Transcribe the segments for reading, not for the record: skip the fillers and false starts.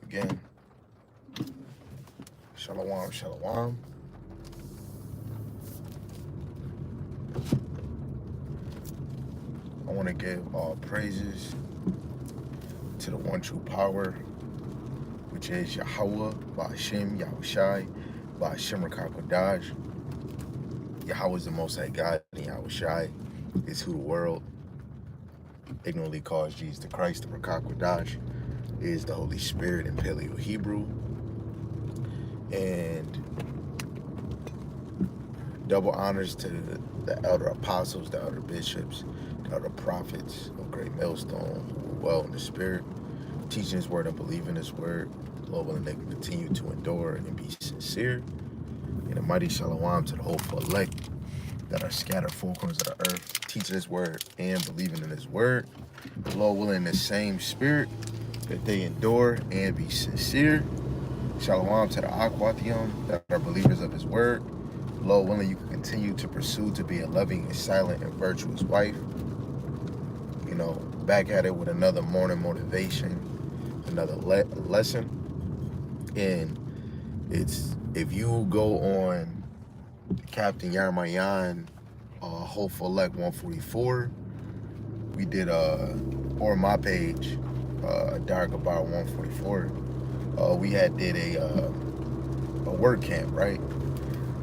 again. Shalom, shalom. I want to give all praises to the one true power, which is Yahweh, Ba'ashem, Yahushai, Ba'ashem Rakakwadash. Yahweh is the Most High God, and Yahushai is who the world ignorantly calls Jesus the Christ. The Rakakwadash is the Holy Spirit in Paleo Hebrew. And double honors to the elder apostles, the elder bishops, the elder prophets of Great Millstone who were well in the spirit, teaching his word and believing his word. Lord willing, they can continue to endure and be sincere. And a mighty shalom to the hopeful elect that are scattered four corners of the earth, teaching his word and believing in his word. Lord willing, in the same spirit that they endure and be sincere. Shalom to the Akwathium that are believers of his word. Lord willing, you can continue to pursue to be a loving and silent and virtuous wife. You know, back at it with another morning motivation, another lesson. And it's, if you go on Captain Yarmayan, Hopeful Elect 144, we did, or my page, Dark About 144, we had did a word camp, right?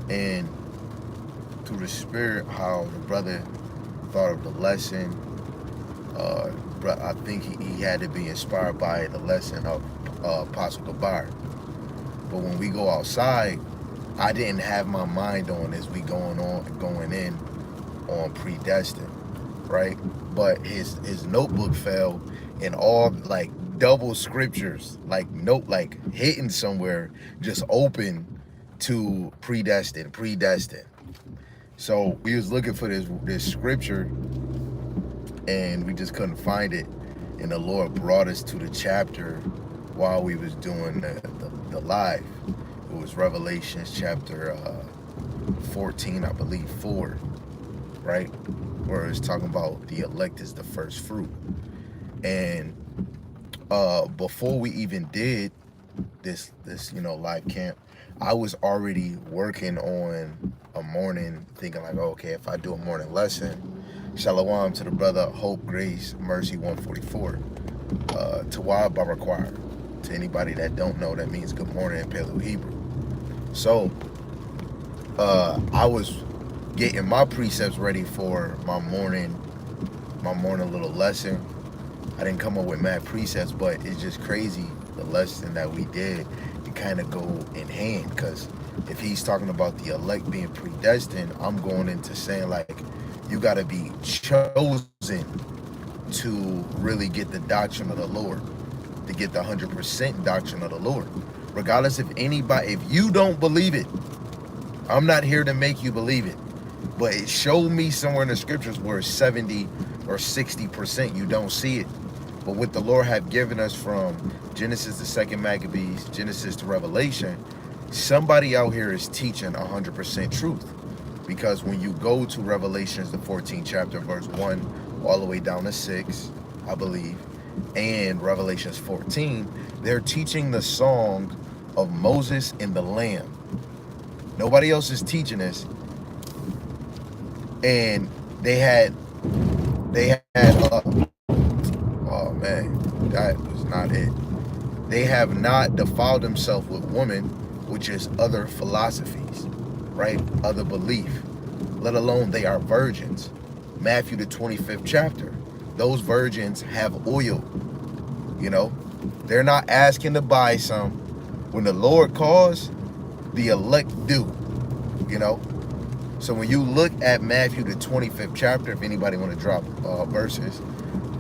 And through the spirit, how the brother thought of the lesson, I think he had to be inspired by the lesson of Apostle Gabar. But when we go outside, I didn't have my mind on as we going in on predestined, right? But his notebook fell and all like double scriptures, like hidden somewhere, just open to predestined. So we was looking for this scripture and we just couldn't find it. And the Lord brought us to the chapter while we was doing the live. It was Revelations chapter 14, I believe, 4, right? Where it's talking about the elect is the first fruit. And before we even did this live camp, I was already working on a morning, thinking like, okay, if I do a morning lesson, shalom to the brother Hope, Grace, Mercy 144, Tawab Barakwar. To anybody that don't know, that means good morning in Paleo Hebrew. So I was getting my precepts ready for my morning little lesson. I didn't come up with mad precepts, but it's just crazy the lesson that we did. It kind of go in hand, because if he's talking about the elect being predestined, I'm going into saying like you got to be chosen to really get the doctrine of the Lord, to get the 100% doctrine of the Lord. Regardless if you don't believe it, I'm not here to make you believe it. But it showed me somewhere in the scriptures where 70 or 60% you don't see it. But what the Lord have given us from Genesis to 2nd Maccabees, Genesis to Revelation, somebody out here is teaching 100% truth. Because when you go to Revelations, the 14th chapter, verse 1, all the way down to 6, I believe, and Revelations 14, they're teaching the song of Moses and the Lamb. Nobody else is teaching this. And they had oh man, that was not it. They have not defiled themselves with woman, which is other philosophies, right? Other belief, let alone they are virgins. Matthew the 25th chapter, those virgins have oil, you know? They're not asking to buy some. When the Lord calls, the elect do, you know? So when you look at Matthew the 25th chapter, if anybody want to drop verses,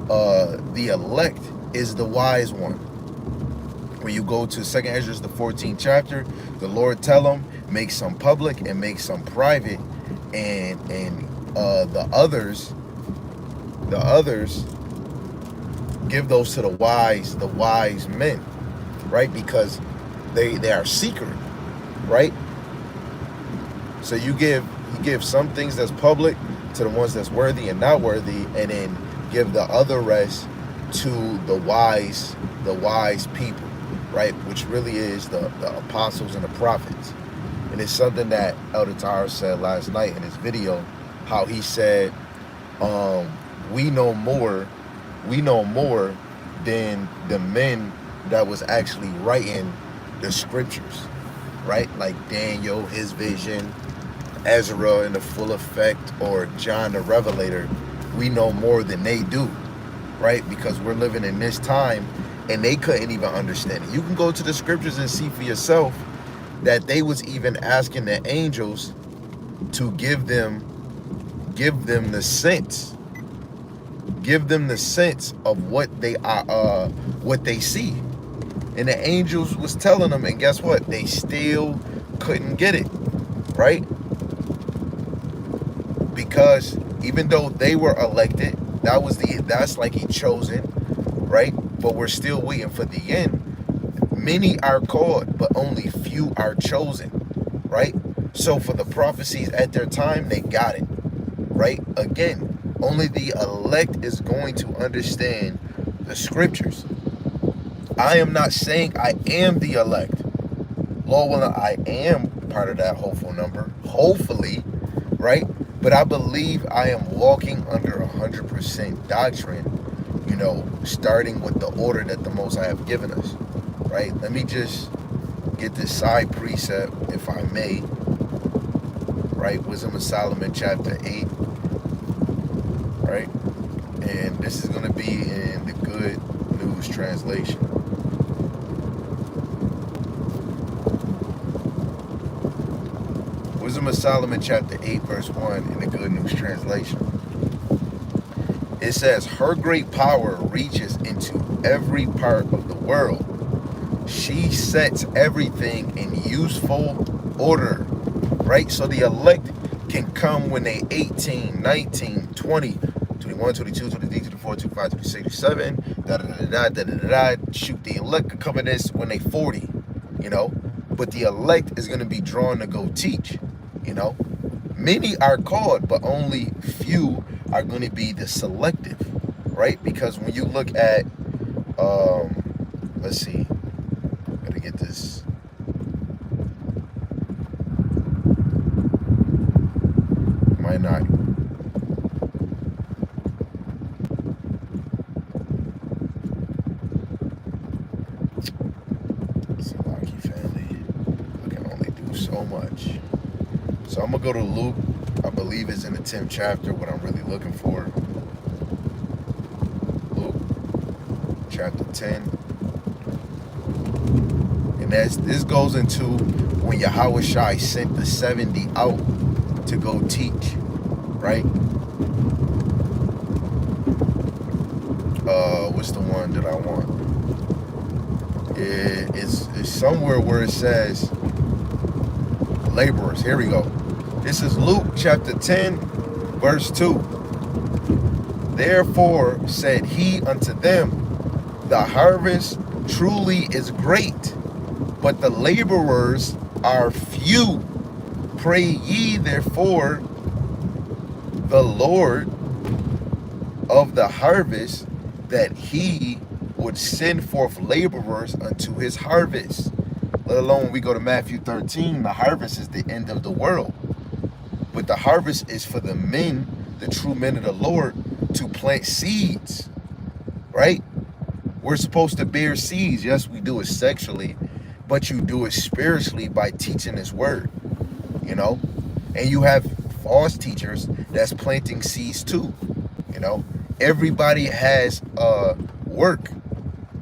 the elect is the wise one. When you go to 2nd Ezra, the 14th chapter, the Lord tell them, make some public and make some private, and the others give those to the wise men, right? Because they are secret, right? So you give some things that's public to the ones that's worthy and not worthy, and then give the other rest to the wise people, right? Which really is the apostles and the prophets. And it's something that Elder Tyler said last night in his video, how he said, um, we know more, we know more than the men that was actually writing the scriptures, right? Like Daniel, his vision, Ezra in the full effect, or John the Revelator. We know more than they do, right? Because we're living in this time and they couldn't even understand it. You can go to the scriptures and see for yourself that they was even asking the angels to give them the sense, of what they are, what they see. And the angels was telling them, and guess what? They still couldn't get it, right? Because even though they were elected, that's like a chosen, right? But we're still waiting for the end. Many are called, but only few are chosen, right? So for the prophecies at their time, they got it, right? Again, only the elect is going to understand the scriptures. I am not saying I am the elect. Lord willing, I am part of that hopeful number, hopefully, right? But I believe I am walking under 100% doctrine, starting with the order that the Most High have given us, right? Let me just get this side precept, if I may, right? Wisdom of Solomon, chapter 8, right? And this is going to be in the Good News Translation. Wisdom of Solomon, chapter 8, verse 1, in the Good News Translation. It says, her great power reaches into every part of the world. She sets everything in useful order, right? So the elect can come when they 18, 19, 20, 21, 22, 23, 24, 25, 26, 27, shoot, the elect could come in this when they 40, but the elect is going to be drawn to go teach, Many are called, but only few are going to be the selective, right? Because when you look at, let's see, gotta get this. Might not. It's a lucky family. I can only do so much. So I'm gonna go to Luke. I believe it's in the 10th chapter, what I'm really looking for. Luke, chapter 10. And this goes into when Yahweh Shai sent the 70 out to go teach, right? What's the one that I want? It's somewhere where it says laborers. Here we go. This is Luke chapter 10, verse 2. Therefore said he unto them, the harvest truly is great, but the laborers are few. Pray ye therefore the Lord of the harvest that he would send forth laborers unto his harvest. Let alone when we go to Matthew 13, the harvest is the end of the world. But the harvest is for the men, the true men of the Lord, to plant seeds, right? We're supposed to bear seeds. Yes, we do it sexually, but you do it spiritually by teaching his word, And you have false teachers that's planting seeds too, Everybody has work,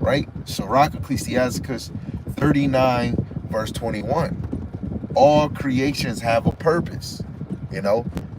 right? Sirach, Ecclesiasticus 39, verse 21. All creations have a purpose,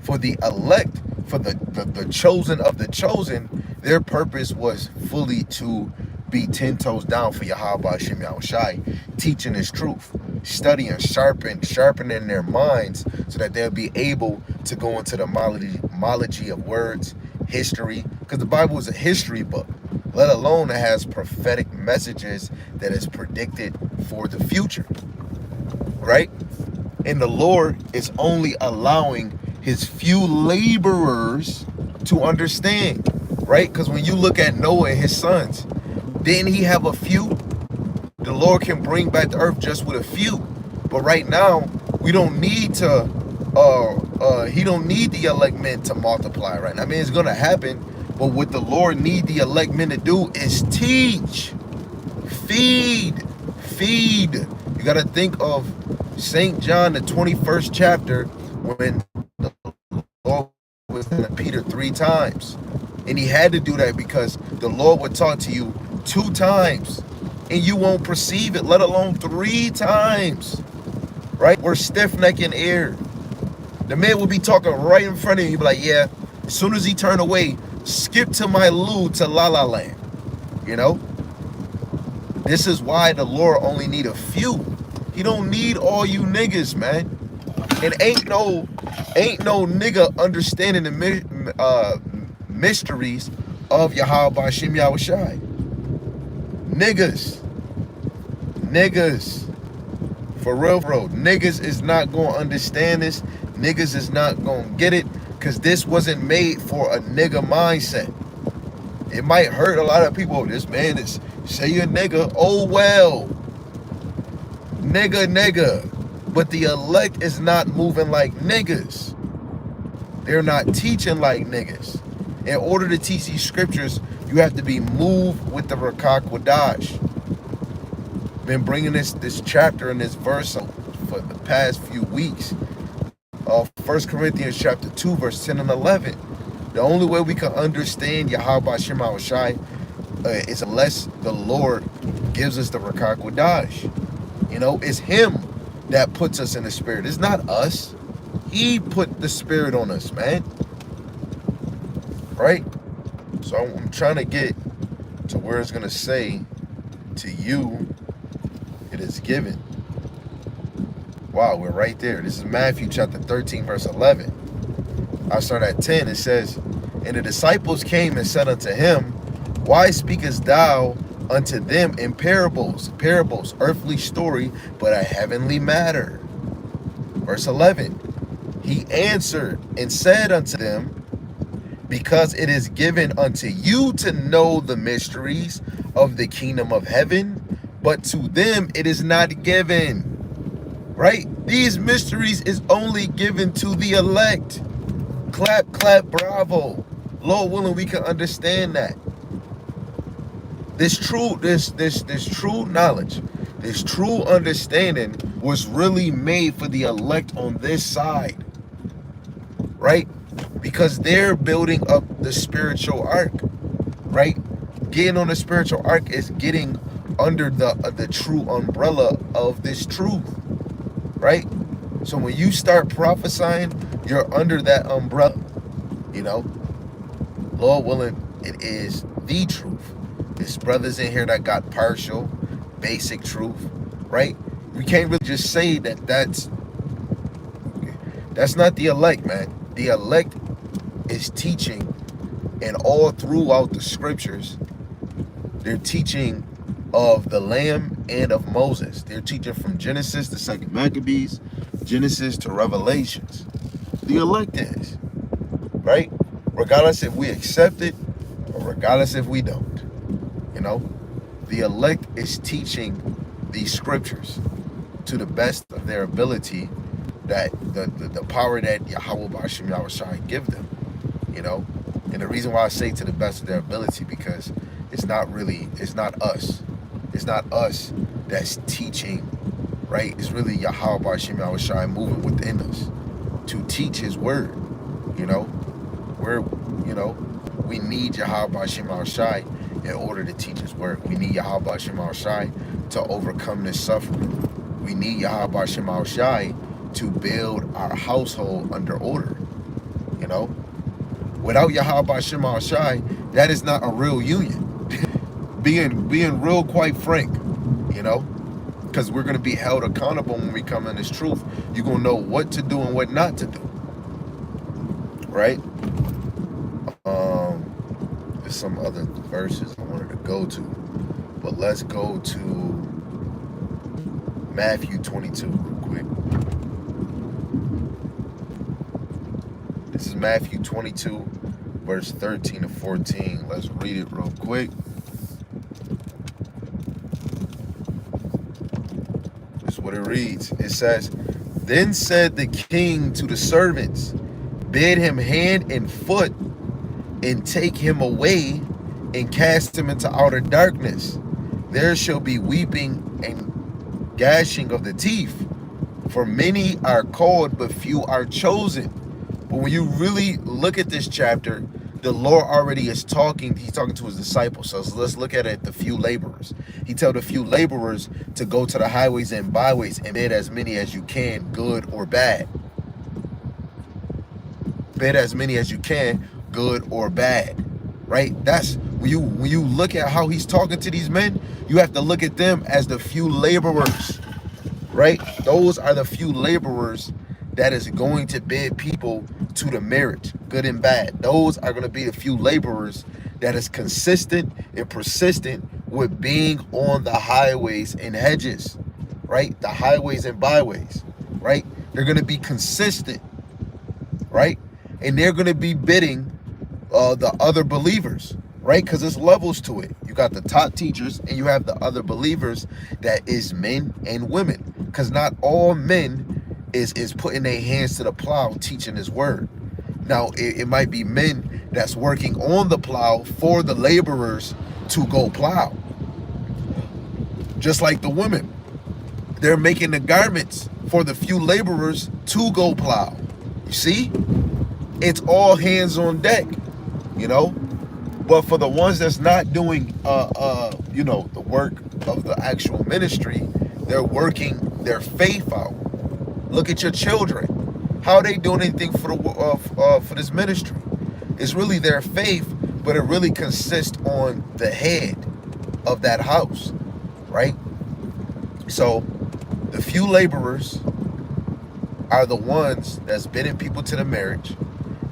For the elect, for the chosen of the chosen, their purpose was fully to be 10 toes down for Yahweh Hashem Yahushai, teaching his truth, studying, sharpening their minds so that they'll be able to go into the homology of words, history, because the Bible is a history book, let alone it has prophetic messages that is predicted for the future, right? And the Lord is only allowing his few laborers to understand, right? Because when you look at Noah and his sons, didn't he have a few? The Lord can bring back the earth just with a few. But right now, we don't need to, he don't need the elect men to multiply right now. I mean, it's going to happen. But what the Lord need the elect men to do is teach, feed. You got to think of St. John, the 21st chapter, when the Lord was in Peter 3 times. And he had to do that because the Lord would talk to you 2 times and you won't perceive it, let alone 3 times. Right? We're stiff-necked in air. The man will be talking right in front of you. He'll be like, yeah, as soon as he turned away, skip to my loo to La La Land. You know? This is why the Lord only need a few. He don't need all you niggas, man. And ain't no nigga understanding the mysteries of Yahweh Hashem Yahushai. Niggas. For real, bro. Niggas is not going to understand this. Niggas is not going to get it. Because this wasn't made for a nigga mindset. It might hurt a lot of people. This man is, say a nigga. Oh, well. Nigga. But the elect is not moving like niggas. They're not teaching like niggas. In order to teach these scriptures, you have to be moved with the Rakak Wadash. Been bringing this chapter and this verse for the past few weeks. 1 Corinthians chapter 2, verse 10 and 11. The only way we can understand Yahweh Hashem Yahushai is unless the Lord gives us the Rakak Wadash. You know, it's him that puts us in the spirit. It's not us. He put the spirit on us, man. Right? So I'm trying to get to where it's going to say, to you, it is given. Wow, we're right there. This is Matthew chapter 13, verse 11. I'll start at 10. It says, and the disciples came and said unto him, why speakest thou unto them in parables? Parables, earthly story, but a heavenly matter. Verse 11. He answered and said unto them, because it is given unto you to know the mysteries of the kingdom of heaven, but to them it is not given. Right? These mysteries is only given to the elect. Clap, clap, bravo. Lord willing, we can understand that. This true knowledge, this true understanding was really made for the elect on this side. Right? Because they're building up the spiritual ark. Right? Getting on the spiritual ark is getting under the true umbrella of this truth. Right? So when you start prophesying, you're under that umbrella. You know? Lord willing, it is the truth. There's brothers in here that got partial, basic truth. Right? We can't really just say that that's not the elect, man. The elect is teaching, and all throughout the scriptures, they're teaching of the Lamb and of Moses. They're teaching from Genesis to 2 Maccabees, Genesis to Revelations. The elect is, right? Regardless if we accept it or regardless if we don't. You know, the elect is teaching these scriptures to the best of their ability, that the power that Yahweh Hashem Yahushai give them. You know, and the reason why I say to the best of their ability, because it's not us. It's not us that's teaching, right? It's really Yahweh Hashem Yahushai moving within us to teach his word. You know, we need Yahweh Hashem Yahushai in order to teach his word. We need Yahweh Hashem Yahushai to overcome this suffering. We need Yahweh Hashem Yahushai to build our household under order. You know, without Yahweh Hashem Yahushai, that is not a real union. being real, quite frank, you know, because we're going to be held accountable when we come in this truth. You're going to know what to do and what not to do. Right? There's some other verses I wanted to go to, but let's go to Matthew 22 real quick. This is Matthew 22, verse 13 to 14. Let's read it real quick. what it reads. It says, then said the king to the servants, bid him hand and foot, and take him away, and cast him into outer darkness. There shall be weeping and gashing of the teeth, for many are called, but few are chosen. But when you really look at this chapter, the Lord already is talking. He's talking to his disciples. So let's look at it, the few laborers. He told the few laborers to go to the highways and byways and bid as many as you can, good or bad. Bid as many as you can, good or bad. Right? That's when you look at how he's talking to these men, you have to look at them as the few laborers. Right? Those are the few laborers that is going to bid people to the marriage, good and bad. Those are going to be the few laborers that is consistent and persistent with being on the highways and hedges, right? The highways and byways, right? They're going to be consistent, right? And they're going to be bidding the other believers, right? Because there's levels to it. You got the top teachers and you have the other believers that is men and women. Because not all men is putting their hands to the plow teaching his word. Now, it might be men that's working on the plow for the laborers to go plow. Just like the women. They're making the garments for the few laborers to go plow. You see? It's all hands on deck, you know? But for the ones that's not doing, the work of the actual ministry, they're working their faith out. Look at your children. How are they doing anything for this ministry? It's really their faith, but it really consists on the head of that house, right? So the few laborers are the ones that's bidding people to the marriage,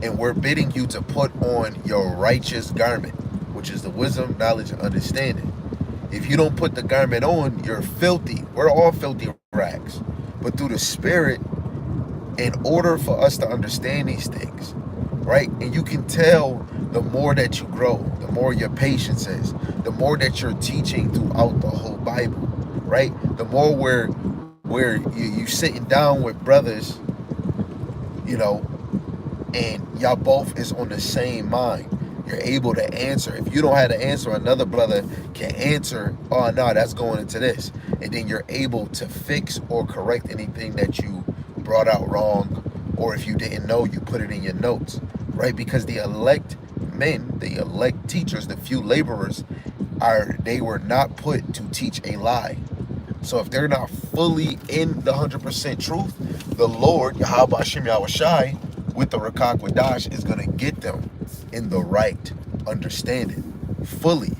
and we're bidding you to put on your righteous garment, which is the wisdom, knowledge, and understanding. If you don't put the garment on, you're filthy. We're all filthy rags. But through the Spirit, in order for us to understand these things, right? And you can tell the more that you grow, the more your patience is, the more that you're teaching throughout the whole Bible, right? The more where you sitting down with brothers, and y'all both is on the same mind. You're able to answer. If you don't have to answer, another brother can answer, oh no, that's going into this. And then you're able to fix or correct anything that you brought out wrong, or if you didn't know, you put it in your notes, right? Because the elect men, the elect teachers, the few laborers, they were not put to teach a lie. So if they're not fully in the 100% truth, the Lord, Yahweh Hashem Yahushai, with the Rakak Wadash, is going to get them in the right understanding fully,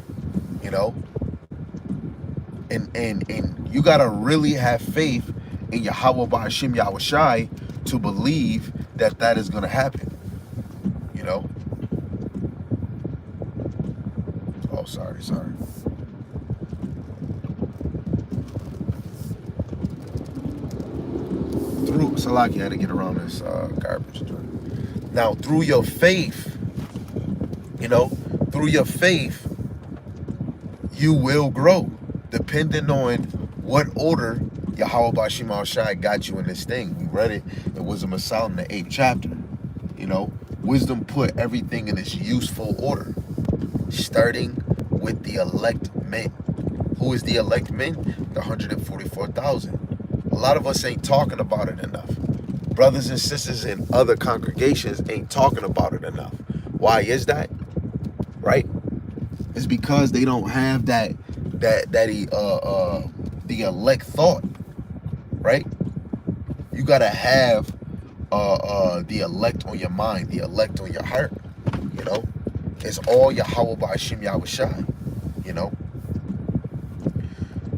and you got to really have faith in Yahweh Hashem Yahushai to believe that that is going to happen, Oh, sorry. Through Salaki, I had to get around this garbage joint. Now, through your faith, you will grow, depending on what order Yahweh Bashim Shai got you in this thing. We read it. It was a Masal in the 8th chapter. Wisdom put everything in its useful order, starting with the elect men. Who is the elect men? The 144,000. A lot of us ain't talking about it enough. Brothers and sisters in other congregations ain't talking about it enough. Why is that? Right? It's because they don't have the elect thought, right? You gotta have the elect on your mind, the elect on your heart. It's all Yahweh Ba'ashim Yahushai,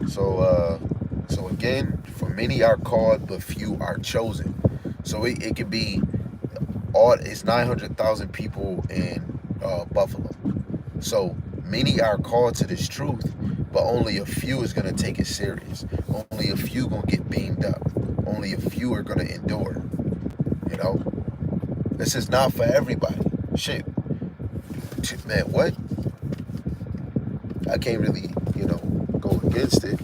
So again, for many are called, but few are chosen. So it could be it's 900,000 people in Buffalo. So many are called to this truth, but only a few is going to take it serious. Only a few going to get beamed up. Only a few are going to endure. This is not for everybody. Shit. Man, what? I can't really, go against it.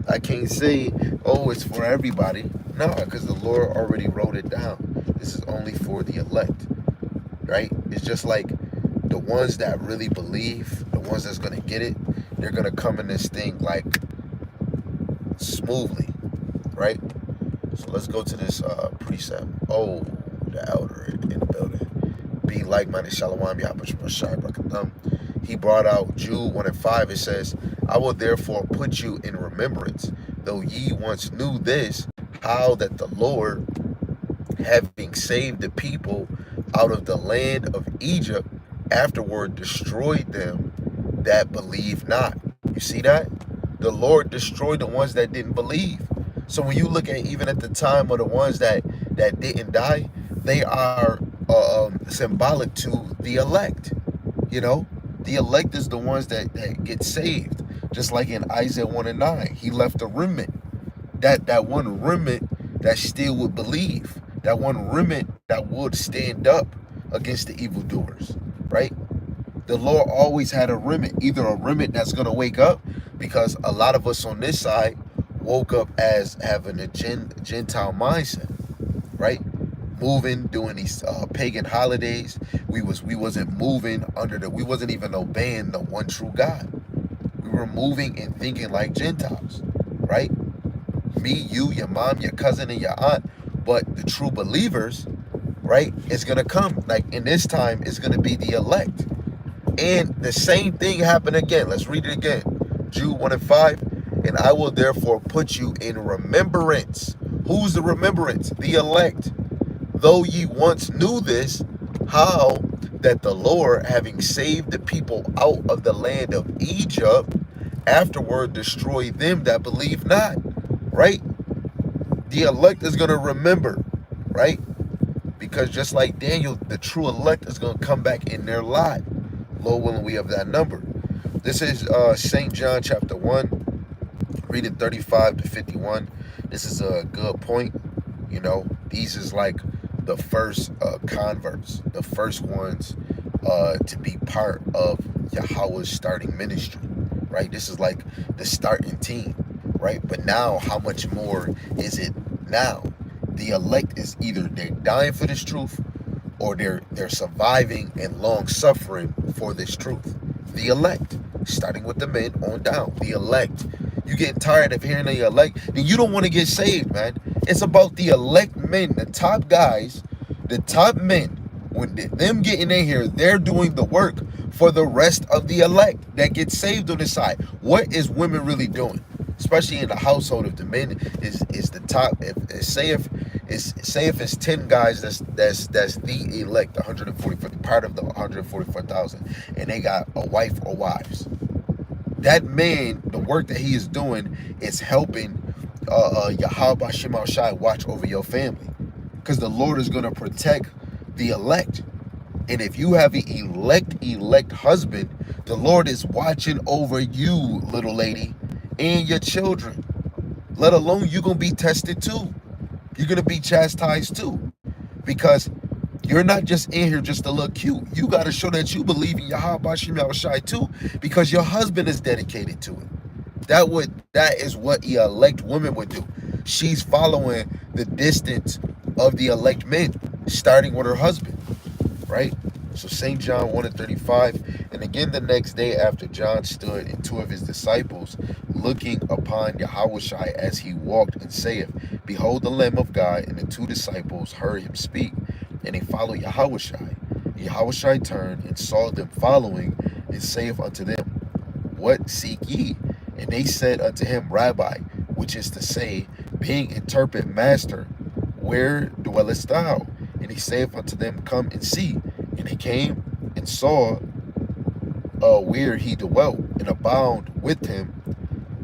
I can't say, oh, it's for everybody. No, because the Lord already wrote it down. This is only for the elect, right? It's just like the ones that really believe, the ones that's gonna get it, they're gonna come in this thing like smoothly, right? So let's go to this precept. Oh, the elder in the building. Be like-minded, Shalom, Yahweh, Brakatham. He brought out Jude 1 and 5. It says, I will therefore put you in remembrance, though ye once knew this, how that the Lord, having saved the people out of the land of Egypt, afterward destroyed them that believe not. You see that? The Lord destroyed the ones that didn't believe. So when you look at even at the time of the ones that didn't die, they are symbolic to the elect. You know, the elect is the ones that get saved. Just like in Isaiah 1 and 9, he left a remnant. That one remnant that still would believe. That one remnant that would stand up against the evildoers, right? The Lord always had a remnant, either a remnant that's going to wake up, because a lot of us on this side woke up as having a Gentile mindset, right? Moving, doing these pagan holidays. We wasn't moving we wasn't even obeying the one true God. We were moving and thinking like Gentiles, right? Me, you, your mom, your cousin, and your aunt. But the true believers, right, is gonna come. Like in this time, it's gonna be the elect. And the same thing happened again. Let's read it again. Jude 1 and 5. And I will therefore put you in remembrance. Who's the remembrance? The elect. Though ye once knew this, how that the Lord, having saved the people out of the land of Egypt, afterward destroyed them that believe not. Right? The elect is going to remember. Right? Because just like Daniel, the true elect is going to come back in their lot. Lord willing, we have that number. This is St. John chapter 1, reading 35 to 51. This is a good point. You know, these is like the first converts, the first ones to be part of Yahweh's starting ministry, right? This is like the starting team, right? But now, how much more is it now? The elect is either they're dying for this truth, or they're surviving and long suffering for this truth. The elect, starting with the men on down. The elect. You getting tired of hearing the elect, then you don't want to get saved, man. It's about the elect men, the top guys, the top men. When them getting in here, they're doing the work for the rest of the elect that get saved on the side. What is women really doing? Especially in the household, if the men is the top, if say if it's 10 guys that's the elect, 144, part of the 144,000, and they got a wife or wives. That man, the work that he is doing is helping Yahweh Shema Shai watch over your family, because the Lord is going to protect the elect. And if you have an elect husband, the Lord is watching over you, little lady, and your children. Let alone you're going to be tested too. You're going to be chastised too. Because you're not just in here just to look cute. You got to show that you believe in Yahweh Shem Shai too, because your husband is dedicated to it. That is what the elect woman would do. She's following the distance of the elect men, starting with her husband, right? So St. John 1 and 35, and again the next day after John stood and two of his disciples, looking upon Yahushua as he walked, and saith, Behold the Lamb of God, and the two disciples heard him speak, and they followed Yahushua. Yahushua turned and saw them following, and saith unto them, What seek ye? And they said unto him, Rabbi, which is to say, being interpret, Master, where dwellest thou? And he saith unto them, Come and see. And they came and saw where he dwelt, and abound with him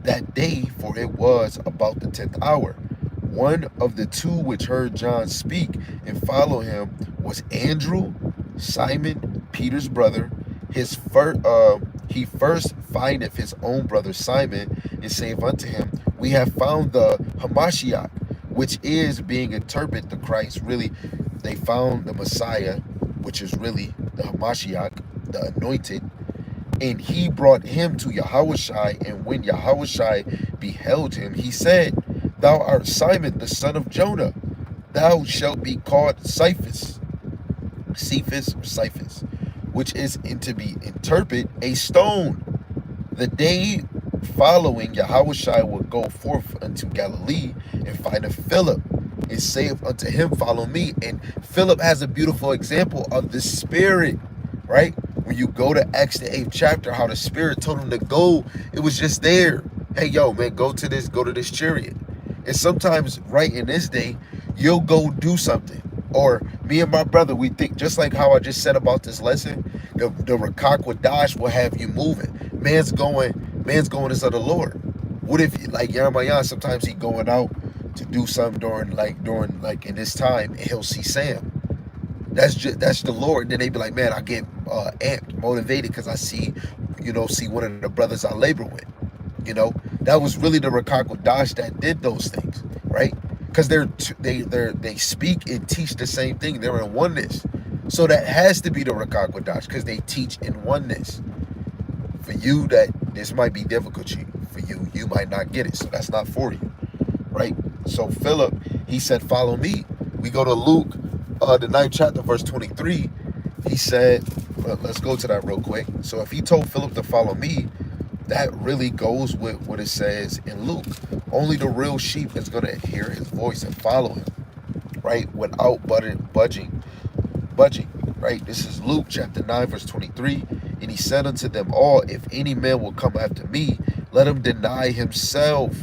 that day, for it was about the 10th hour. One of the two which heard John speak and follow him was Andrew, Simon Peter's brother. He first findeth his own brother Simon, and saith unto him, We have found the Hamashiach, which is, being interpreted, the Christ. Really, they found the Messiah, which is really the Hamashiach, the anointed. And he brought him to Yahushai, and when Yahushai beheld him, he said, Thou art Simon, the son of Jonah. Thou shalt be called Cephas, which is to be interpreted a stone. The day following, Yahushua will go forth unto Galilee and findeth Philip and saith unto him, Follow me. And Philip has a beautiful example of the Spirit, right? When you go to Acts the 8th chapter, how the Spirit told him to go, it was just there. Hey, yo, man, go to this chariot. And sometimes, right in this day, you'll go do something. Or me and my brother, we think, just like how I just said about this lesson, the Rakak Wadash will have you moving. Man's going is of the Lord. What if, like Jeremiah, sometimes he going out to do something during in this time, and he'll see Sam. That's the Lord. Then they be like, man, I get amped, motivated because I see one of the brothers I labor with. That was really the Rakak Wadash that did those things, right? Because they speak and teach the same thing. They're in oneness. So that has to be the Rakak Wadash because they teach in oneness. For you, that this might be difficult for you. You might not get it. So that's not for you, right? So Philip, he said, Follow me. We go to Luke, the 9th chapter, verse 23. He said, let's go to that real quick. So if he told Philip to follow me, that really goes with what it says in Luke. Only the real sheep is going to hear his voice and follow him, right? Without budging, right? This is Luke chapter 9, verse 23. And he said unto them all, If any man will come after me, let him deny himself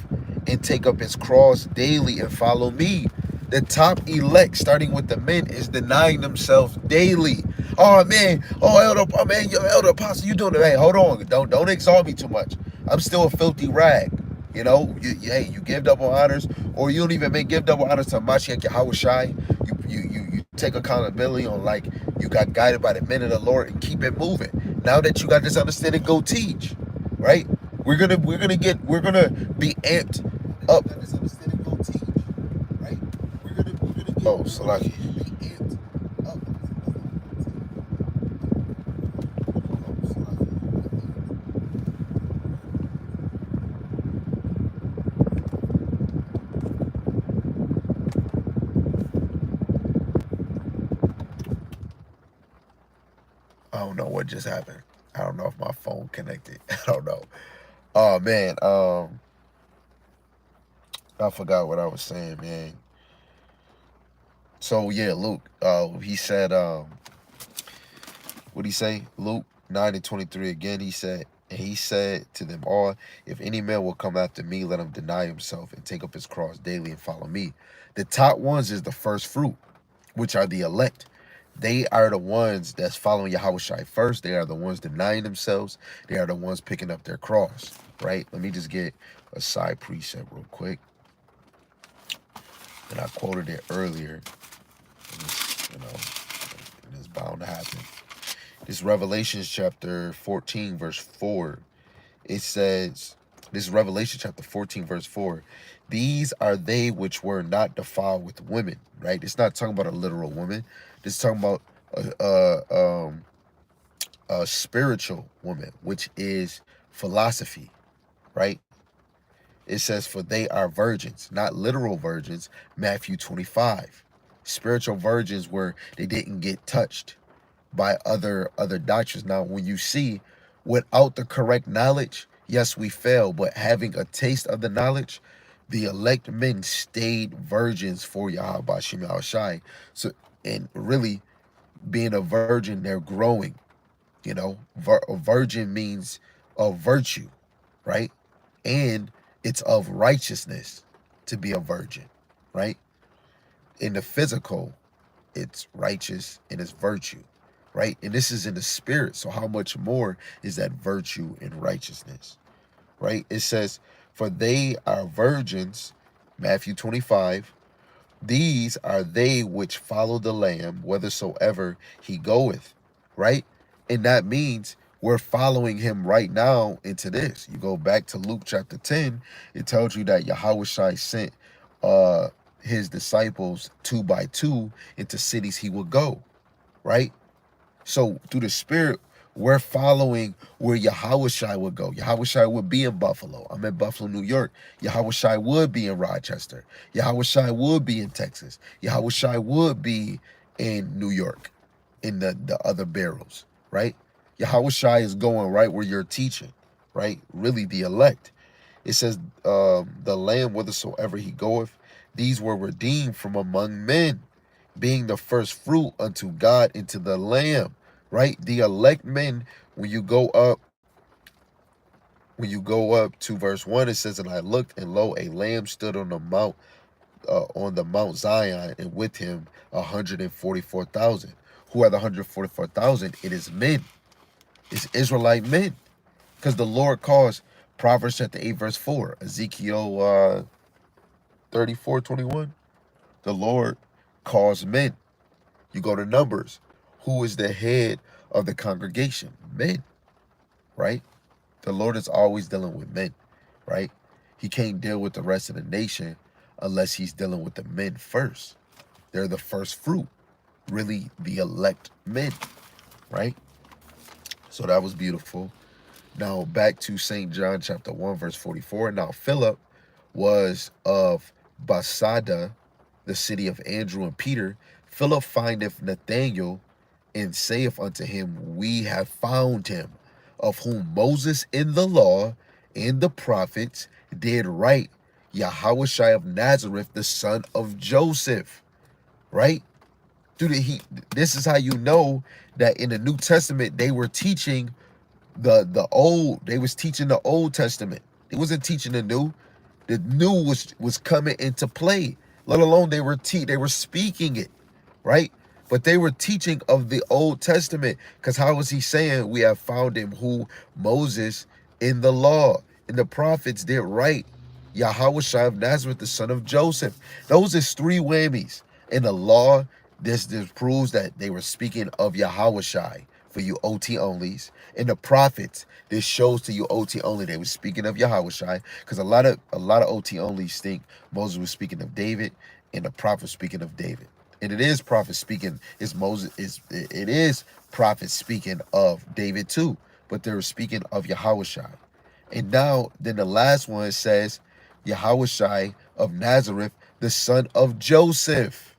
and take up his cross daily and follow me. The top elect, starting with the men, is denying themselves daily. Oh man, elder apostle, you doing it? Hey, hold on, don't exalt me too much. I'm still a filthy rag. You give double honors, or you don't even give double honors to Mashiach Yahushai. You take accountability on, like, you got guided by the men of the Lord, and keep it moving. Now that you got this understanding, go teach, right? We're gonna be amped up. Oh, Salaki. I don't know what just happened. I don't know if my phone connected. I don't know. Oh man, I forgot what I was saying, man. So yeah, Luke, he said, what'd he say? Luke 9:23 again, he said to them all, If any man will come after me, let him deny himself and take up his cross daily and follow me. The top ones is the first fruit, which are the elect. They are the ones that's following Yahushua first. They are the ones denying themselves. They are the ones picking up their cross, right? Let me just get a side precept real quick. And I quoted it earlier. And it's bound to happen. This Revelation chapter 14, verse 4. It says, this Revelation chapter 14, verse 4. These are they which were not defiled with women, right? It's not talking about a literal woman. It's talking about a spiritual woman, which is philosophy, right? It says, For they are virgins, not literal virgins, Matthew 25. Spiritual virgins where they didn't get touched by other doctrines. Now, when you see, without the correct knowledge, yes, we fail, but having a taste of the knowledge, the elect men stayed virgins for Yahweh Shem Shai. So, and really, being a virgin, they're growing. A virgin means of virtue, right? And it's of righteousness to be a virgin, right? In the physical, it's righteous and it's virtue, right? And this is in the spirit. So how much more is that virtue and righteousness, right? It says, For they are virgins, Matthew 25. These are they which follow the Lamb, whithersoever he goeth, right? And that means we're following him right now into this. You go back to Luke chapter 10, it tells you that Yahushua sent his disciples 2 by 2 into cities he would go, right? So through the Spirit, We're following where Yahushua would go. Yahushua would be in Buffalo. I'm in Buffalo, New York. Yahushua would be in Rochester. Yahushua would be in Texas. Yahushua would be in New York, in the other barrels, right? Yahushua is going right where you're teaching, right? Really the elect. It says, the Lamb whithersoever he goeth, these were redeemed from among men, being the first fruit unto God into the Lamb, right? The elect men, when you go up to verse 1, it says, and I looked, and lo, a lamb stood on the Mount Zion, and with him 144,000. Who are the 144,000? It is men. It's Israelite men. Because the Lord calls Proverbs chapter 8, verse 4, Ezekiel 34:21. The Lord calls men. You go to Numbers. Who is the head of the congregation? Men, right? The Lord is always dealing with men, right? He can't deal with the rest of the nation unless he's dealing with the men first. They're the first fruit, really the elect men, right? So that was beautiful. Now back to St. John chapter 1, verse 44. Now Philip was of Bethsaida, the city of Andrew and Peter. Philip findeth Nathanael and saith unto him, we have found him, of whom Moses in the law and the prophets did write, Yahushua of Nazareth, the son of Joseph. Right? This is how you know that in the New Testament they were teaching they was teaching the Old Testament. They wasn't teaching the New. The New was coming into play. Let alone they were speaking it, right? But they were teaching of the Old Testament. Because how was he saying, we have found him who Moses in the law and the prophets did write, Yahushua of Nazareth, the son of Joseph. Those is three whammies. In the law, this proves that they were speaking of Yahushua for you OT onlys. In the prophets, this shows to you OT only they were speaking of Yahushua. Because a lot of OT onlys think Moses was speaking of David and the prophet speaking of David. And it is prophet speaking, it is prophet speaking of David too, but they're speaking of Yahushua. And now, then the last one says, Yahushua of Nazareth, the son of Joseph,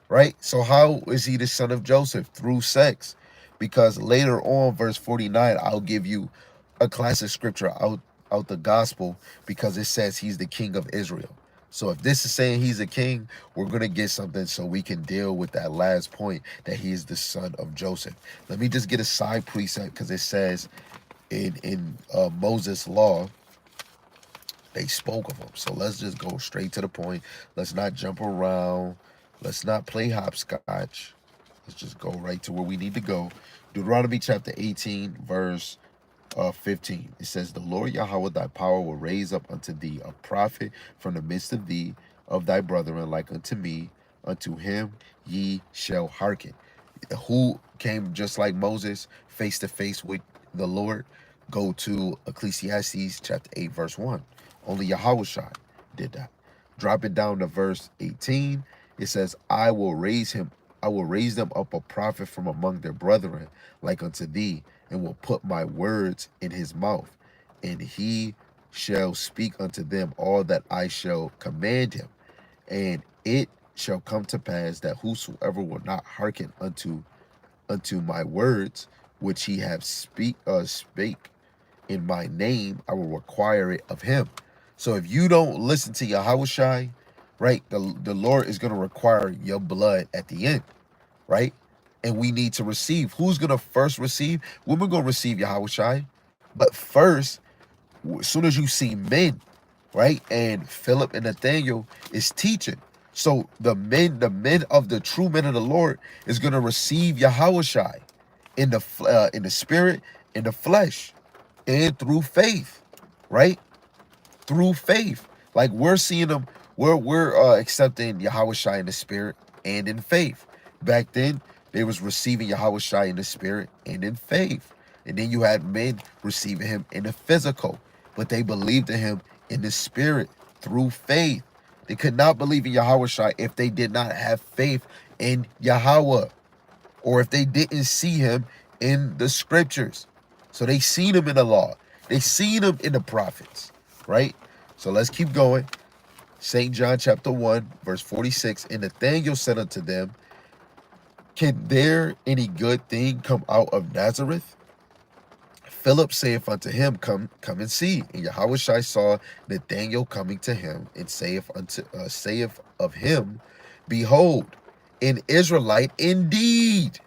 right? So how is he the son of Joseph? Through sex. Because later on, verse 49, I'll give you a classic scripture out the gospel, because it says he's the king of Israel. So if this is saying he's a king, we're going to get something so we can deal with that last point, that he is the son of Joseph. Let me just get a side precept, because it says in Moses' law, they spoke of him. So let's just go straight to the point. Let's not jump around. Let's not play hopscotch. Let's just go right to where we need to go. Deuteronomy chapter 18, verse 15. It says, the Lord Yahweh thy power will raise up unto thee a prophet from the midst of thee, of thy brethren, like unto me. Unto him ye shall hearken. Who came just like Moses, face to face with the Lord? Go to Ecclesiastes chapter 8, verse 1. Only Yahushua did that. Drop it down to verse 18. It says, I will raise them up a prophet from among their brethren, like unto thee, and will put my words in his mouth, and he shall speak unto them all that I shall command him. And it shall come to pass that whosoever will not hearken unto my words, which he have spake in my name, I will require it of him. So if you don't listen to Yahushua, right, the Lord is going to require your blood at the end, right? And we need to receive. Who's going to first receive? We're going to receive Yahushua. But first, as soon as you see men, right, and Philip and Nathanael is teaching. So the men of the true men of the Lord is going to receive Yahushua in the spirit, in the flesh, and through faith, right? Through faith. Like we're seeing them, we're accepting Yahushua in the spirit and in faith. Back then, they was receiving Yahushua in the spirit and in faith. And then you had men receiving him in the physical, but they believed in him in the spirit through faith. They could not believe in Yahushua if they did not have faith in Yahweh, or if they didn't see him in the scriptures. So they seen him in the law. They seen him in the prophets, right? So let's keep going. St. John chapter 1, verse 46. And Nathanael said unto them, can there any good thing come out of Nazareth? Philip saith unto him, come and see. And Yahushua saw Nathanael coming to him, and saith of him, behold, an Israelite indeed,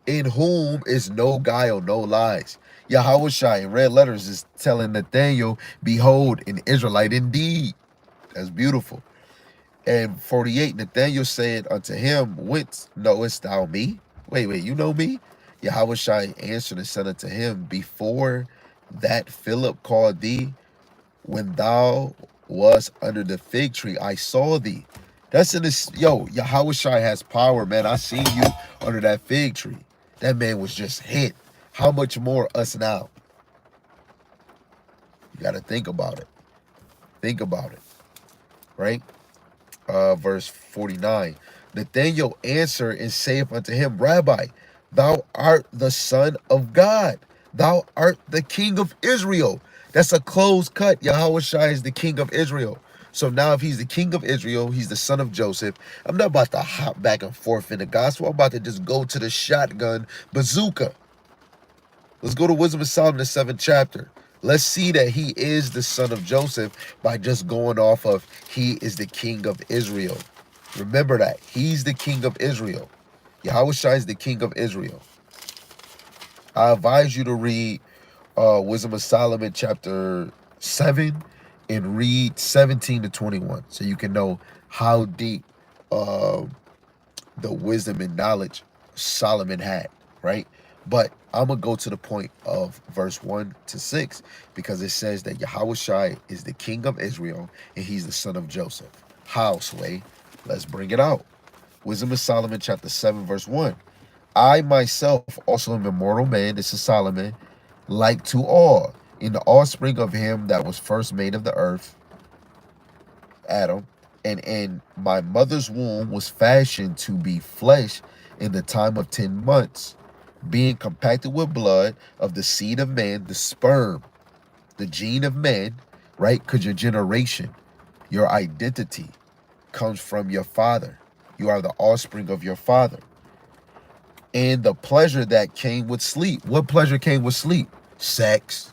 in whom is no guile, no lies. Yahushua in red letters is telling Nathanael, behold, an Israelite indeed. That's beautiful. And 48, Nathanael said unto him, whence knowest thou me? Wait, you know me? Yahushua answered and said unto him, before that Philip called thee, when thou wast under the fig tree, I saw thee. That's in this, Yahushua has power, man. I seen you under that fig tree. That man was just hit. How much more us now? You got to think about it. Think about it, right? Verse 49. Nathanael answered and saith unto him, Rabbi, thou art the Son of God. Thou art the King of Israel. That's a closed cut. Yahushua is the King of Israel. So now if he's the King of Israel, he's the son of Joseph. I'm not about to hop back and forth in the gospel. I'm about to just go to the shotgun bazooka. Let's go to Wisdom of Solomon, the 7th chapter. Let's see that he is the son of Joseph by just going off of he is the King of Israel. Remember that. He's the King of Israel. Yahushua is the King of Israel. I advise you to read Wisdom of Solomon chapter 7 and read 17 to 21 so you can know how deep the wisdom and knowledge Solomon had, right? But I'm going to go to the point of verse 1 to 6 because it says that Yahushua is the King of Israel and he's the son of Joseph. How, Sway? Let's bring it out. Wisdom of Solomon chapter 7 verse 1. I myself also am a mortal man, this is Solomon, like to all, in the offspring of him that was first made of the earth, Adam, and in my mother's womb was fashioned to be flesh in the time of 10 months, being compacted with blood of the seed of man, the sperm, the gene of man, right? Because your generation, your identity comes from your father. You are the offspring of your father. And the pleasure that came with sleep. What pleasure came with sleep? Sex.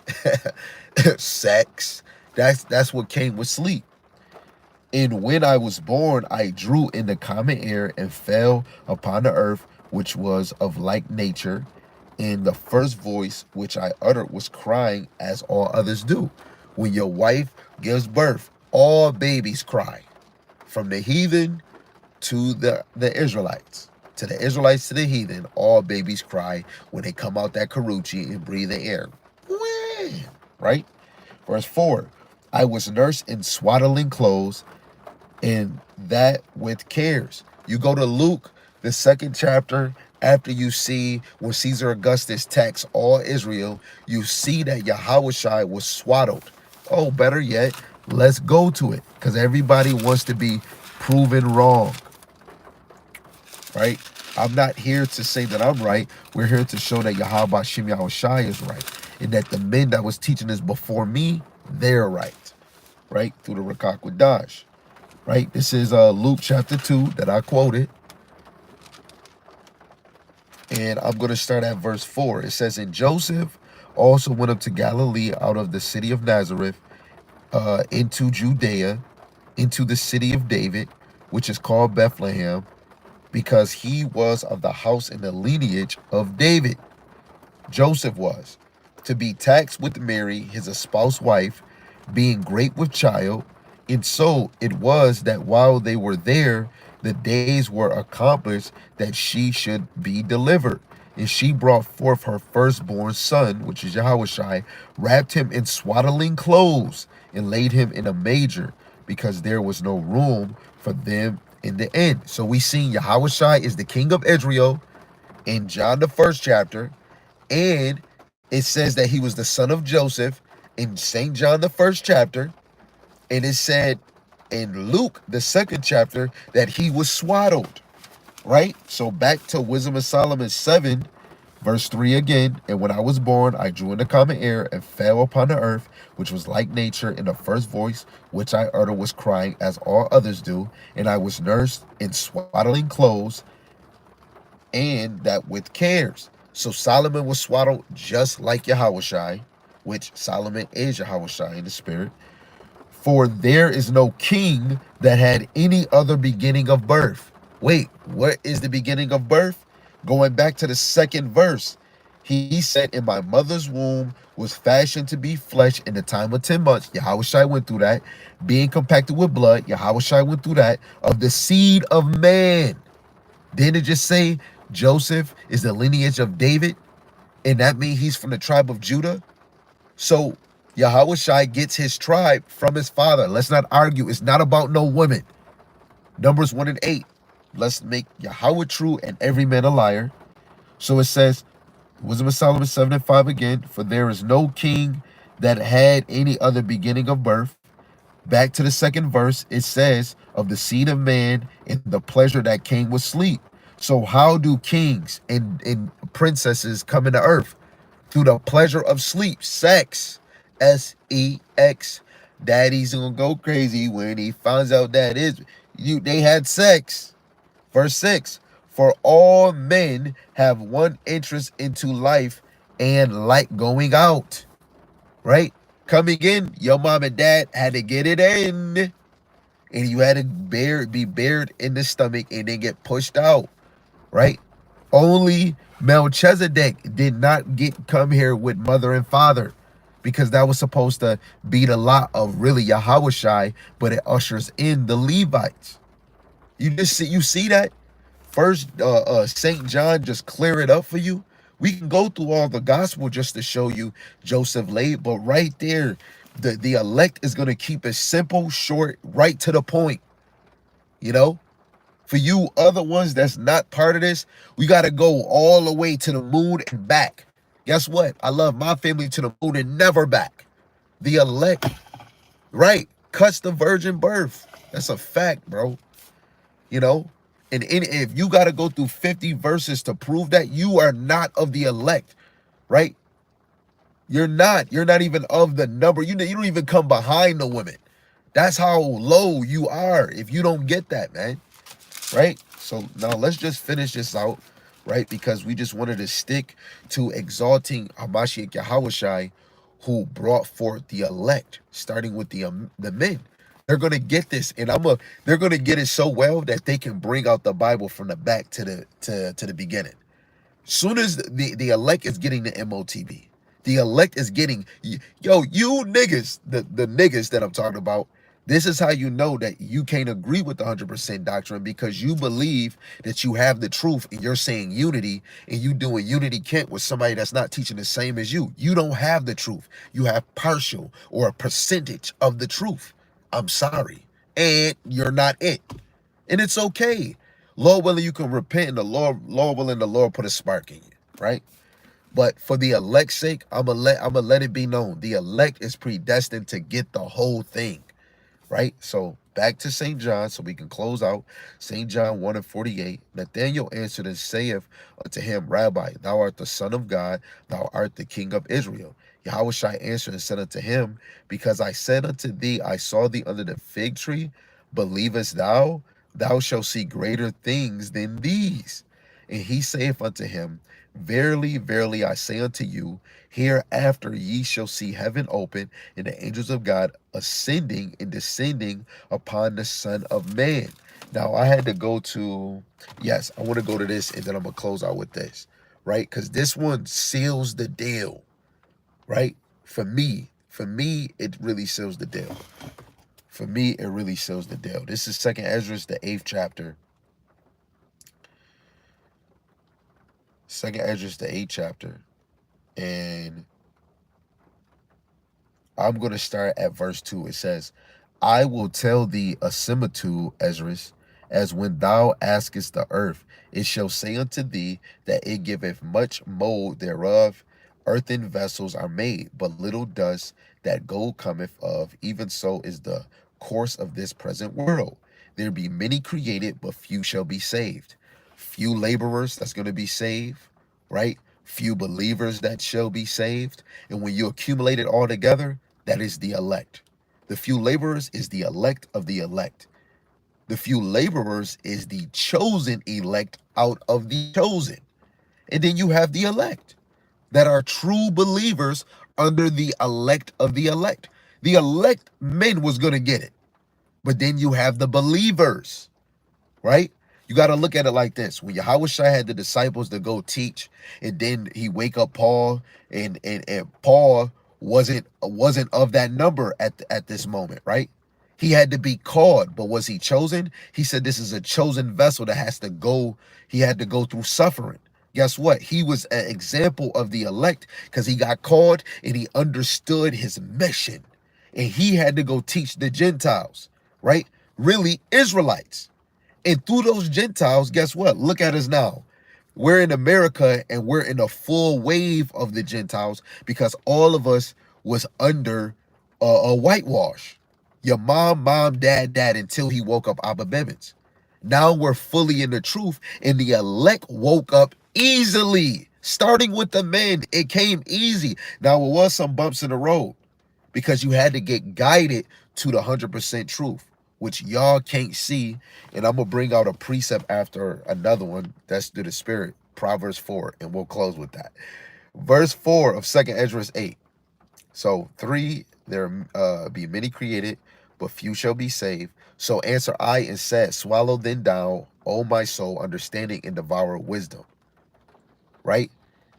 Sex. That's what came with sleep. And when I was born, I drew in the common air and fell upon the earth, which was of like nature. And the first voice which I uttered was crying, as all others do. When your wife gives birth, all babies cry. From the heathen to the Israelites. To the Israelites, to the heathen, all babies cry when they come out that karuchi and breathe the air. Right? Verse 4. I was nursed in swaddling clothes, and that with cares. You go to Luke, the 2nd chapter, after you see when Caesar Augustus taxed all Israel, you see that Yahushua was swaddled. Oh, better yet, let's go to it, because everybody wants to be proven wrong. Right? I'm not here to say that I'm right. We're here to show that Yahweh Shem Yahushua is right, and that the men that was teaching this before me, they're right. Right? Through the Rakak Wadash. Right? This is Luke chapter 2 that I quoted. And I'm going to start at verse 4. It says, and Joseph also went up to Galilee out of the city of Nazareth into Judea, into the city of David, which is called Bethlehem, because he was of the house and the lineage of David. Joseph was to be taxed with Mary, his espoused wife, being great with child. And so it was that while they were there, the days were accomplished that she should be delivered. And she brought forth her firstborn son, which is Yahushua, wrapped him in swaddling clothes, and laid him in a manger, because there was no room for them in the inn. So we see Yahushua is the King of Israel in John the 1st chapter, and it says that he was the son of Joseph in St. John the 1st chapter, and it said in Luke the 2nd chapter that he was swaddled, right? So back to Wisdom of Solomon 7 Verse 3 again, and when I was born, I drew in the common air and fell upon the earth, which was like nature, and the first voice which I uttered was crying, as all others do, and I was nursed in swaddling clothes, and that with cares. So Solomon was swaddled just like Yahushai, which Solomon is Yahushai in the spirit. For there is no king that had any other beginning of birth. Wait, what is the beginning of birth? Going back to the second verse, he said, in my mother's womb was fashioned to be flesh in the time of 10 months. Yahushai went through that. Being compacted with blood, Yahushai went through that. Of the seed of man. Didn't it just say Joseph is the lineage of David? And that means he's from the tribe of Judah? So Yahushai gets his tribe from his father. Let's not argue. It's not about no women. Numbers 1 and 8. Let's make Yahweh true and every man a liar. So it says, Wisdom of Solomon 7 and 5 again. For there is no king that had any other beginning of birth. Back to the second verse, it says, of the seed of man and the pleasure that came with sleep. So how do kings and princesses come into earth? Through the pleasure of sleep, sex, sex. Daddy's gonna go crazy when he finds out that is you. They had sex. Verse 6. For all men have one interest into life and like going out. Right? Coming in, your mom and dad had to get it in. And you had to be buried in the stomach and then get pushed out. Right? Only Melchizedek did not come here with mother and father, because that was supposed to be the lot of really Yahushai, but it ushers in the Levites. You see that? First Saint John just clear it up for you. We can go through all the gospel just to show you Joseph late, but right there, the elect is going to keep it simple, short, right to the point. You know? For you other ones that's not part of this, we got to go all the way to the moon and back. Guess what? I love my family to the moon and never back. The elect, right, cuts the virgin birth. That's a fact, bro. You know? And if you got to go through 50 verses to prove that, you are not of the elect, right? You're not. You're not even of the number. You don't even come behind the women. That's how low you are if you don't get that, man. Right? So now let's just finish this out, right? Because we just wanted to stick to exalting Hamashiach Yahushai, who brought forth the elect, starting with the men. They're gonna get this, and they're gonna get it so well that they can bring out the Bible from the back to the beginning. Soon as the elect is getting the MOTB, the elect is getting, yo, you niggas, the niggas that I'm talking about, this is how you know that you can't agree with the 100% doctrine, because you believe that you have the truth and you're saying unity and you doing unity Kent with somebody that's not teaching the same as you. You don't have the truth. You have partial or a percentage of the truth. I'm sorry. And you're not it. And it's okay. Lord willing, you can repent, and Lord willing, the Lord put a spark in you, right? But for the elect's sake, I'm gonna let it be known. The elect is predestined to get the whole thing, right? So back to St. John, so we can close out. St. John 1 and 48. Nathanael answered and saith unto him, Rabbi, thou art the Son of God, thou art the King of Israel. Yahushua answered and said unto him, because I said unto thee, I saw thee under the fig tree, believest thou? Thou shalt see greater things than these. And he saith unto him, verily, verily, I say unto you, hereafter ye shall see heaven open, and the angels of God ascending and descending upon the Son of Man. Now, I had to go to, yes, I want to go to this, and then I'm going to close out with this, right? Because this one seals the deal, right? For me, it really seals the deal. For me, it really seals the deal. This is 2nd Ezra, the 8th chapter. 2nd Ezra, the 8th chapter. And I'm going to start at verse 2. It says, I will tell thee a similitude, Esdras, as when thou askest the earth, it shall say unto thee that it giveth much mold thereof. Earthen vessels are made, but little dust that gold cometh of. Even so is the course of this present world. There be many created, but few shall be saved. Few laborers that's going to be saved, right? few believers that shall be saved. And when you accumulate it all together, that is the elect. The few laborers is the elect of the elect. The few laborers is the chosen elect out of the chosen. And then you have the elect that are true believers under the elect of the elect. The elect men was going to get it. But then you have the believers, right? You got to look at it like this. When Yahushua had the disciples to go teach, and then he wake up Paul, and Paul wasn't of that number at this moment, right? He had to be called, but was he chosen? He said this is a chosen vessel that has to go, he had to go through suffering. Guess what? He was an example of the elect because he got called and he understood his mission. And he had to go teach the Gentiles, right? Really, Israelites. And through those Gentiles, guess what? Look at us now. We're in America and we're in a full wave of the Gentiles because all of us was under a whitewash. Your mom, dad, until he woke up Abba Bivens. Now we're fully in the truth, and the elect woke up easily. Starting with the men, it came easy. Now, it was some bumps in the road because you had to get guided to the 100% truth, which y'all can't see. And I'm going to bring out a precept after another one. That's through the Spirit, Proverbs 4, and we'll close with that. Verse 4 of 2nd Esdras 8. So 3, there be many created, but few shall be saved. So answer I and said, swallow then down, O my soul, understanding and devour wisdom. Right?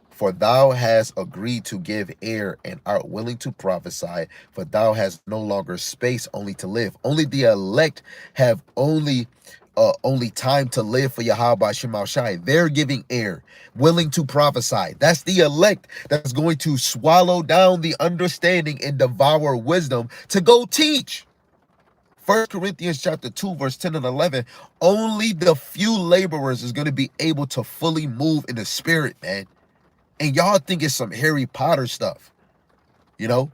For thou hast agreed to give ear and art willing to prophesy, for thou hast no longer space only to live. Only the elect have only time to live for Yahweh Shema Shai. They're giving ear, willing to prophesy. That's the elect that's going to swallow down the understanding and devour wisdom to go teach. 1 Corinthians chapter 2, verse 10 and 11, only the few laborers is going to be able to fully move in the spirit, man. And y'all think it's some Harry Potter stuff, you know?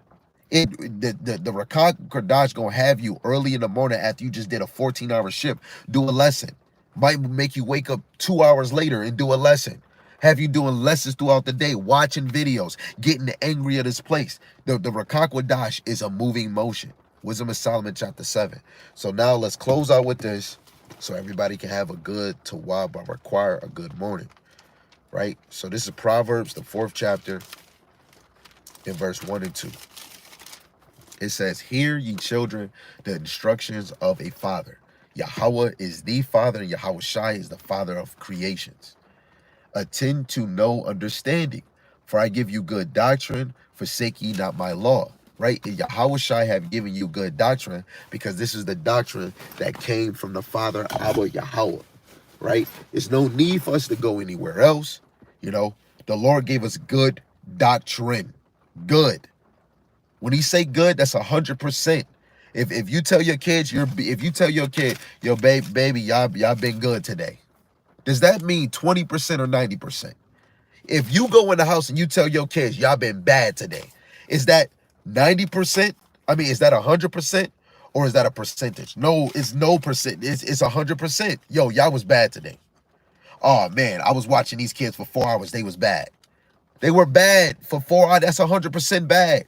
The Rakak Kodash gonna have you early in the morning after you just did a 14-hour shift, do a lesson. Might make you wake up 2 hours later and do a lesson. Have you doing lessons throughout the day, watching videos, getting angry at this place. The Rakak Kodash is a moving motion. Wisdom of Solomon chapter 7. So now let's close out with this so everybody can have a good Tawab but require a good morning. Right? So this is Proverbs, the 4th chapter, in verse 1 and 2. It says, hear ye children the instructions of a father. Yahweh is the father, and Yahweh Shai is the father of creations. Attend to no understanding, for I give you good doctrine, forsake ye not my law. Right? And Yahweh Shai have given you good doctrine because this is the doctrine that came from the Father, Abba Yahweh. Right? There's no need for us to go anywhere else. You know, the Lord gave us good doctrine. Good. When he say good, that's 100%. If you tell your kids, if you tell your kid, yo, baby, y'all been good today, does that mean 20% or 90%? If you go in the house and you tell your kids, y'all been bad today, is that 90%? I mean, is that 100%? Or is that a percentage? No, it's no percent. It's 100%. Yo, y'all was bad today. Oh man, I was watching these kids for 4 hours. They was bad. They were bad for 4 hours. That's 100% bad.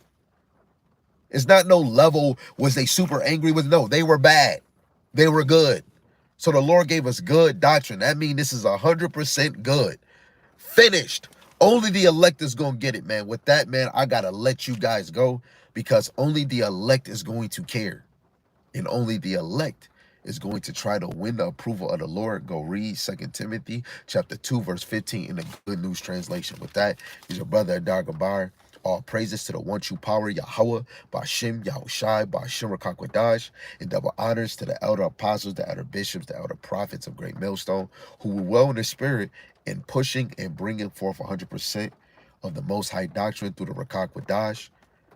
It's not no level, was they super angry with? No, they were bad. They were good. So the Lord gave us good doctrine. That means this is 100% good. Finished. Only the elect is going to get it, man. With that, man, I got to let you guys go because only the elect is going to care. And only the elect is going to try to win the approval of the Lord. Go read 2 Timothy chapter 2, verse 15 in the Good News Translation. With that, he's your brother Adar Gabar. All praises to the one true power, Yahweh, Bashim, Yahushai, Bashim Rakakwadash, and double honors to the elder apostles, the elder bishops, the elder prophets of Great Millstone, who were well in the spirit in pushing and bringing forth 100% of the Most High doctrine through the Rakakwadash.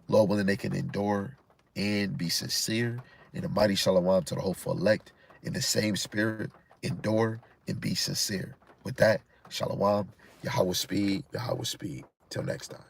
Lord willing, they can endure and be sincere. In the mighty shalom to the hopeful elect, in the same spirit, endure and be sincere. With that, shalom, Yahweh speed. Till next time.